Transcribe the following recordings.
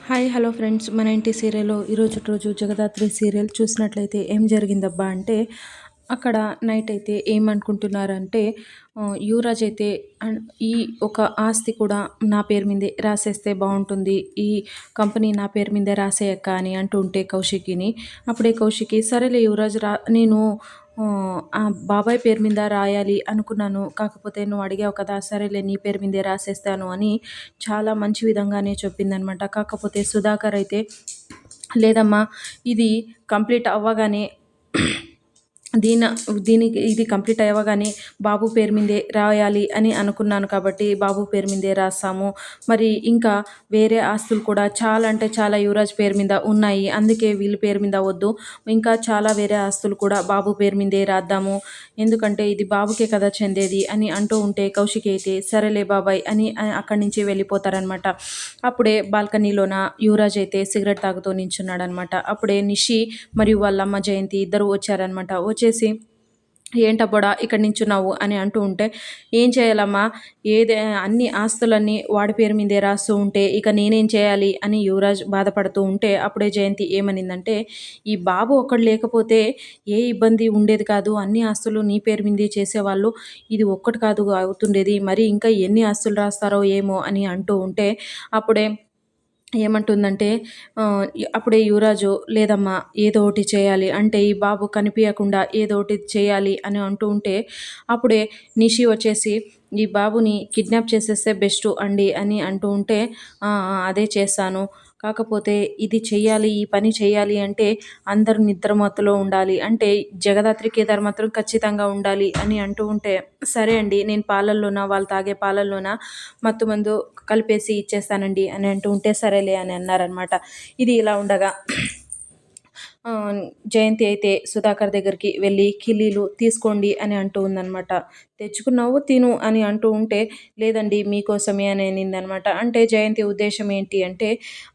Hi hello friends, మన ఇంటి సీరియల్లో ఈరోజు రోజు జగదాత్రి సీరియల్ చూసినట్లయితే ఏం జరిగిందబ్బా అంటే అక్కడ నైట్ అయితే ఏమనుకుంటున్నారంటే యువరాజ్ అయితే ఈ ఒక ఆస్తి కూడా నా పేరు మీదే రాసేస్తే బాగుంటుంది, ఈ కంపెనీ నా పేరు మీదే రాసేయక్క అని అంటుంటే కౌశికిని. అప్పుడే కౌశికి సరేలే యువరాజ్ నేను ఆ బాబాయ్ పేరు మీద రాయాలి అనుకున్నాను, కాకపోతే నువ్వు అడిగావు కదా, సరేలే నీ పేరు మీదే రాసేస్తాను అని చాలా మంచి విధంగానే చెప్పిందనమాట. కాకపోతే సుధాకర్ అయితే లేదమ్మా, ఇది కంప్లీట్ అవ్వగానే దీన దీనికి ఇది కంప్లీట్ అవ్వగానే బాబు పేరు మీదే రాయాలి అని అనుకున్నాను, కాబట్టి బాబు పేరు మీదే రాస్తాము. మరి ఇంకా వేరే ఆస్తులు కూడా చాలా అంటే చాలా యువరాజ్ పేరు మీద ఉన్నాయి, అందుకే వీళ్ళ పేరు మీద వద్దు, ఇంకా చాలా వేరే ఆస్తులు కూడా బాబు పేరు మీదే రాద్దాము, ఎందుకంటే ఇది బాబుకే కదా చెందేది అని అంటూ ఉంటే కౌశిక్ అయితే సరేలే బాబాయ్ అని అక్కడి నుంచి వెళ్ళిపోతారనమాట. అప్పుడే బాల్కనీలోన యువరాజ్ అయితే సిగరెట్ తాగుతూ నించున్నాడనమాట. అప్పుడే నిషి మరియు వాళ్ళమ్మ జయంతి ఇద్దరు వచ్చారనమాట. వచ్చేసి ఏంటబ్బోడా ఇక్కడ నించున్నావు అని అంటూ ఉంటే, ఏం చేయాలమ్మా, అన్ని ఆస్తులన్నీ వాడి పేరు మీదే రాస్తూ ఉంటే ఇక నేనేం చేయాలి అని యువరాజ్ బాధపడుతూ ఉంటే, అప్పుడే జయంతి ఏమనిందంటే, ఈ బాబు ఒక్కడు లేకపోతే ఏ ఇబ్బంది ఉండేది కాదు, అన్ని ఆస్తులు నీ పేరు మీదే చేసేవాళ్ళు, ఇది ఒక్కటి కాదు అవుతుండేది, మరి ఇంకా ఎన్ని ఆస్తులు రాస్తారో ఏమో అని అంటూ ఉంటే, అప్పుడే ఏమంటుందంటే అప్పుడే యువరాజు లేదమ్మా, ఏదో ఒకటి చేయాలి అంటే ఈ బాబు కనిపించకుండా ఏదో ఒకటి చేయాలి అని అంటూ ఉంటే, అప్పుడే నిషి వచ్చేసి ఈ బాబుని కిడ్నాప్ చేసేస్తే బెస్ట్ అండి అని అంటూ ఉంటే, అదే చేస్తాను, కాకపోతే ఇది చెయ్యాలి, ఈ పని చేయాలి అంటే అందరూ నిద్రమత్తులో ఉండాలి, అంటే జగదాత్రి కేదార్ మాత్రం ఖచ్చితంగా ఉండాలి అని అంటూ ఉంటే, సరే అండి, నేను పాలల్లోన వాళ్ళు తాగే పాలల్లోన మత్తు మందు కలిపేసి ఇచ్చేస్తానండి అని అంటూ ఉంటే, సరేలే అని అన్నారనమాట. ఇది ఇలా ఉండగా జయంతి అయితే సుధాకర్ దగ్గరికి వెళ్ళి కిల్లీలు తీసుకోండి అని అంటూ ఉందనమాట. తెచ్చుకున్నావు తిను అని అంటూ ఉంటే, లేదండి మీకోసమే అని అనిందనమాట. అంటే జయంతి ఉద్దేశం ఏంటి అంటే,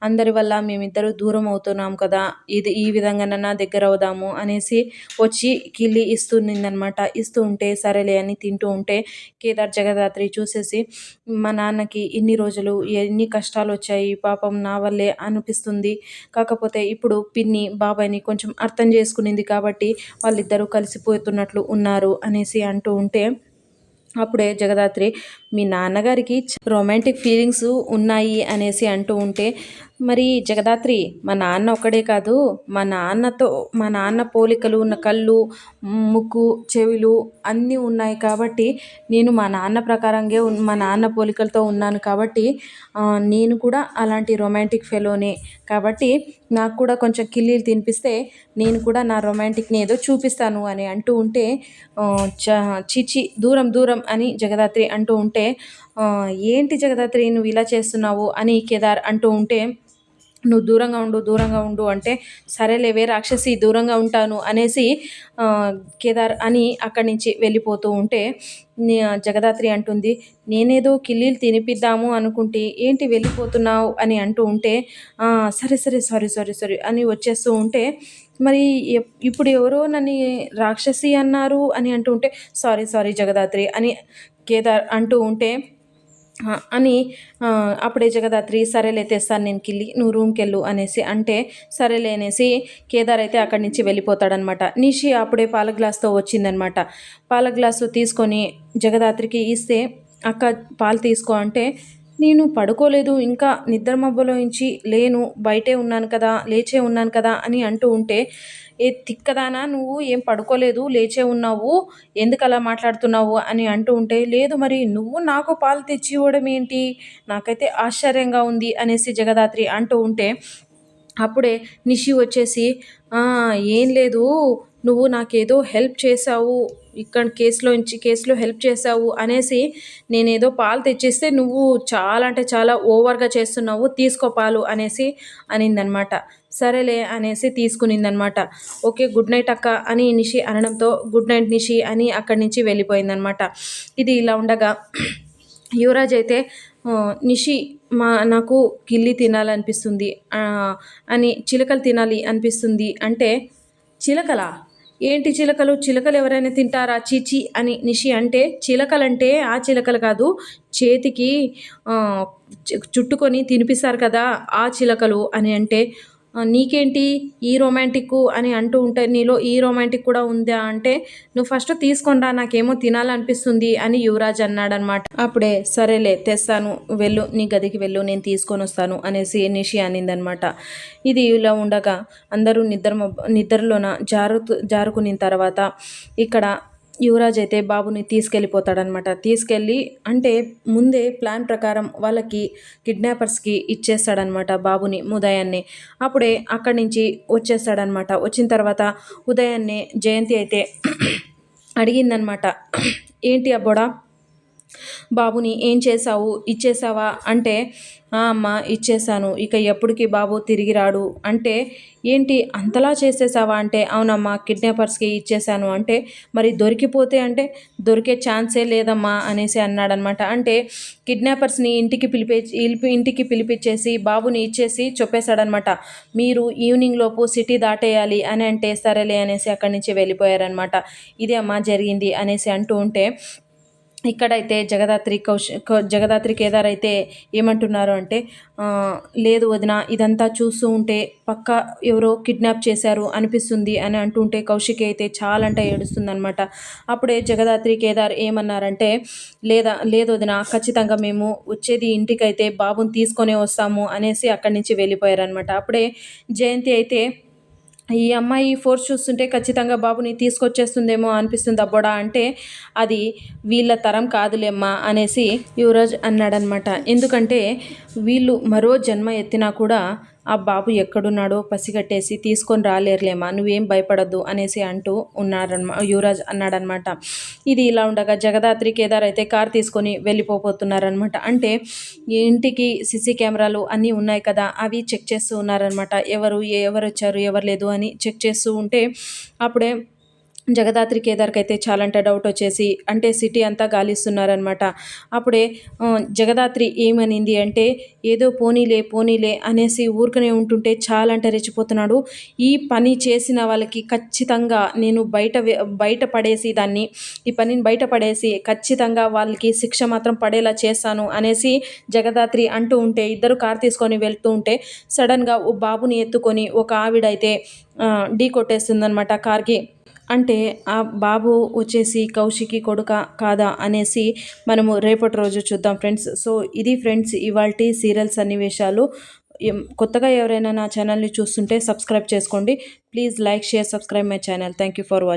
అందరి వల్ల మేమిద్దరు దూరం అవుతున్నాం కదా, ఇది ఈ విధంగానన్నా దగ్గర అవుదాము అనేసి వచ్చి కిల్లి ఇస్తుందనమాట. ఇస్తూ ఉంటే సరేలే అని తింటూ ఉంటే కేదార్ జగదాత్రి చూసేసి, మా నాన్నకి ఇన్ని రోజులు ఎన్ని కష్టాలు వచ్చాయి పాపం నా వల్లే అనిపిస్తుంది, కాకపోతే ఇప్పుడు పిన్ని బాబాయ్ని కొంచెం అర్థం చేసుకునింది కాబట్టి వాళ్ళిద్దరూ కలిసిపోతున్నట్లు ఉన్నారు అనేసి అంటూ ఉంటే, అప్పుడే జగదాత్రి మీ నాన్నగారికి రొమాంటిక్ ఫీలింగ్స్ ఉన్నాయి అనేసి అంటూ ఉంటే, మరి జగదాత్రి మా నాన్న ఒక్కడే కాదు, మా నాన్న పోలికలు ఉన్న కళ్ళు, ముక్కు, చెవులు అన్నీ ఉన్నాయి కాబట్టి నేను మా నాన్న ప్రకారంగా మా నాన్న పోలికలతో ఉన్నాను కాబట్టి నేను కూడా అలాంటి రొమాంటిక్ ఫెలోనే, కాబట్టి నాకు కూడా కొంచెం కిల్లీలు తినిపిస్తే నేను కూడా నా రొమాంటిక్ని ఏదో చూపిస్తాను అని అంటూ ఉంటే, చిచి దూరం దూరం అని జగదాత్రి అంటూ ఉంటే, ఏంటి జగదాత్రి నువ్వు ఇలా చేస్తున్నావు అని కేదార్ అంటూ ఉంటే, నువ్వు దూరంగా ఉండు దూరంగా ఉండు అంటే, సరేలేవే రాక్షసి దూరంగా ఉంటాను అనేసి కేదార్ అని అక్కడి నుంచి వెళ్ళిపోతూ ఉంటే, జగదాత్రి అంటుంది, నేనేదో కిల్లీలు తినిపిద్దాము అనుకుంటే ఏంటి వెళ్ళిపోతున్నావు అని అంటూ ఉంటే, సరే సరే సారీ సారీ సారీ అని వచ్చేస్తూ ఉంటే, మరి ఇప్పుడు ఎవరో నన్ను రాక్షసి అన్నారు అని అంటూ ఉంటే, సారీ సారీ జగదాత్రి అని కేదార్ అంటూ ఉంటే, అని అప్పుడే జగదాత్రి సరేలే తెస్తాను నేను కిల్లి, నువ్వు రూమ్కి వెళ్ళు అనేసి అంటే, సరేలే అనేసి కేదార్ అయితే అక్కడి నుంచి వెళ్ళిపోతాడనమాట. నిషి అప్పుడే పాల గ్లాస్తో వచ్చిందనమాట. పాల గ్లాసు తీసుకొని జగదాత్రికి ఇస్తే, అక్క పాలు తీసుకో అంటే, నేను పడుకోలేదు, ఇంకా నిద్ర మబ్బులోంచి లేను, బయటే ఉన్నాను కదా, లేచే ఉన్నాను కదా అని అంటూ ఉంటే, ఏ తిక్కదానా నువ్వు, ఏం పడుకోలేదు లేచే ఉన్నావు, ఎందుకు అలా మాట్లాడుతున్నావు అని అంటూ ఉంటే, లేదు మరి నువ్వు నాకు పాలు తెచ్చి ఇవ్వడం ఏంటి, నాకైతే ఆశ్చర్యంగా ఉంది అనేసి జగదాత్రి అంటూ ఉంటే, అప్పుడే నిషి వచ్చేసి, ఏం లేదు, నువ్వు నాకేదో హెల్ప్ చేశావు, ఇక్కడ కేసులో హెల్ప్ చేశావు అనేసి నేనేదో పాలు తెచ్చిస్తే నువ్వు చాలా అంటే చాలా ఓవర్గా చేస్తున్నావు, తీసుకో పాలు అనేసి అనిందనమాట. సరేలే అనేసి తీసుకునిందనమాట. ఓకే గుడ్ నైట్ అక్క అని నిషి అనడంతో, గుడ్ నైట్ నిషి అని అక్కడి నుంచి వెళ్ళిపోయిందనమాట. ఇది ఇలా ఉండగా యువరాజ్ అయితే నిషి నాకు కిల్లి తినాలనిపిస్తుంది అని, చిలకలు తినాలి అనిపిస్తుంది అంటే, చిలకలా ఏంటి చిలకలు? చిలకలు ఎవరైనా తింటారా? ఛీ! అని నిషి అంటే, చిలకలంటే ఆ చిలకలు కాదు. చేతికి ఆహ్, చుట్టుకొని తినిపిస్తారు కదా! ఆ చిలకలు అని అంటే, నీకేంటి ఈ రొమాంటిక్కు అని అంటూ ఉంటే, నీలో ఈ రొమాంటిక్ కూడా ఉందా అంటే, నువ్వు ఫస్ట్ తీసుకొని రా నాకేమో తినాలనిపిస్తుంది అని యువరాజ్ అన్నాడనమాట. అప్పుడే సరేలే తెస్తాను వెళ్ళు నీ గదికి వెళ్ళు నేను తీసుకొనొస్తాను అనేసి నిషి అనిందనమాట. ఇది ఇలా ఉండగా అందరూ నిద్రలోన జారుకునిన తర్వాత ఇక్కడ యువరాజ్ అయితే బాబుని తీసుకెళ్ళిపోతాడనమాట. తీసుకెళ్ళి అంటే ముందే ప్లాన్ ప్రకారం వాళ్ళకి కిడ్నాపర్స్‌కి ఇచ్చేస్తాడనమాట బాబుని ఉదయాన్నే. అప్పుడే అక్కడి నుంచి వచ్చేస్తాడనమాట. వచ్చిన తర్వాత ఉదయాన్నే జయంతి అయితే అడిగిందనమాట. ఏంటి అబ్బోడా బాబుని ఏం చేశావు? ఇచ్చేశావా? అంటే, "ఆ! అమ్మ ఇచ్చేశాను. ఇక ఎప్పటికి బాబు తిరిగి రాడు." అంటే, "ఏంటి అంతలా చేసేశావా?" అంటే, "అవునమ్మా కిడ్నాపర్స్‌కి ఇచ్చేశాను." అంటే, "మరి దొరికిపోతే?" అంటే, "దొరికే ఛాన్సే లేదమ్మా" అనేసి అన్నాడనమాట. అంటే కిడ్నాపర్స్‌ని ఇంటికి పిలిపిచ్చేసి బాబుని ఇచ్చేసి చెప్పేశాడనమాట. "మీరు ఈవినింగ్ లోపు సిటీ దాటేయాలి" అని అంటే, సరేలే అనేసి అక్కడి నుంచి వెళ్ళిపోయారనమాట. "ఇదే అమ్మా జరిగింది" అనేసి అంటూ ఉంటే ఇక్కడైతే జగదాత్రి కేదార్ అయితే ఏమంటున్నారు అంటే, లేదు వదిన ఇదంతా చూస్తూ ఉంటే పక్కా ఎవరో కిడ్నాప్ చేశారు అనిపిస్తుంది అని అంటుంటే కౌశికి అయితే చాలా అంటే ఏడుస్తుందనమాట. అప్పుడే జగదాత్రి కేదార్ ఏమన్నారంటే, లేదు వదిన ఖచ్చితంగా మేము వచ్చేది ఇంటికైతే బాబుని తీసుకొనే వస్తాము అనేసి అక్కడి నుంచి వెళ్ళిపోయారనమాట. అప్పుడే జయంతి అయితే ఈ అమ్మాయి ఫోర్స్ చూస్తుంటే ఖచ్చితంగా బాబుని తీసుకొచ్చేస్తుందేమో అనిపిస్తుంది అబ్బోడా అంటే, అది వీళ్ళ తరం కాదులేమ్మా అనేసి యువరాజ్ అన్నాడనమాట. ఎందుకంటే వీళ్ళు మరో జన్మ ఎత్తినా కూడా ఆ బాబు ఎక్కడున్నాడో పసిగట్టేసి తీసుకొని రాలేరులేమ్మా నువ్వేం భయపడొద్దు అనేసి అంటూ యువరాజ్ అన్నాడనమాట. ఇది ఇలా ఉండగా జగదాత్రి కేదార్ అయితే కార్ తీసుకొని వెళ్ళిపోతున్నారనమాట. అంటే ఇంటికి సీసీ కెమెరాలు అన్నీ ఉన్నాయి కదా అవి చెక్ చేస్తూ ఉన్నారనమాట. ఎవరొచ్చారు ఎవరు లేదు అని చెక్ చేస్తూ ఉంటే అప్పుడే జగదాత్రి కేదార్కి అయితే చాలా అంటే డౌట్ వచ్చేసి అంటే సిటీ అంతా గాలిస్తున్నారనమాట. అప్పుడే జగదాత్రి ఏమనింది అంటే, ఏదో పోనీలే అనేసి ఊరికనే ఉంటుంటే చాలా అంటే రెచ్చిపోతున్నాడు. ఈ పని చేసిన వాళ్ళకి ఖచ్చితంగా నేను బయట పడేసి దాన్ని ఈ పనిని బయట పడేసి ఖచ్చితంగా వాళ్ళకి శిక్ష మాత్రం పడేలా చేస్తాను అనేసి జగదాత్రి అంటూ ఉంటే ఇద్దరు కార్ తీసుకొని వెళ్తూ ఉంటే సడన్గా ఓ బాబుని ఎత్తుకొని ఒక ఆవిడైతే ఢీ కొట్టేస్తుందనమాట కార్కి. అంటే ఆ బాబు వచ్చేసి కౌశికి కొడుకా కాదా అనేసి మనము రేపటి రోజు చూద్దాం ఫ్రెండ్స్. సో ఇది ఫ్రెండ్స్ ఇవాల్టి సీరియల్ సన్నివేశాలు. కొత్తగా ఎవరైనా నా ఛానల్ని చూస్తుంటే సబ్స్క్రైబ్ చేసుకోండి. Please like, share, subscribe my channel. Thank you for watching.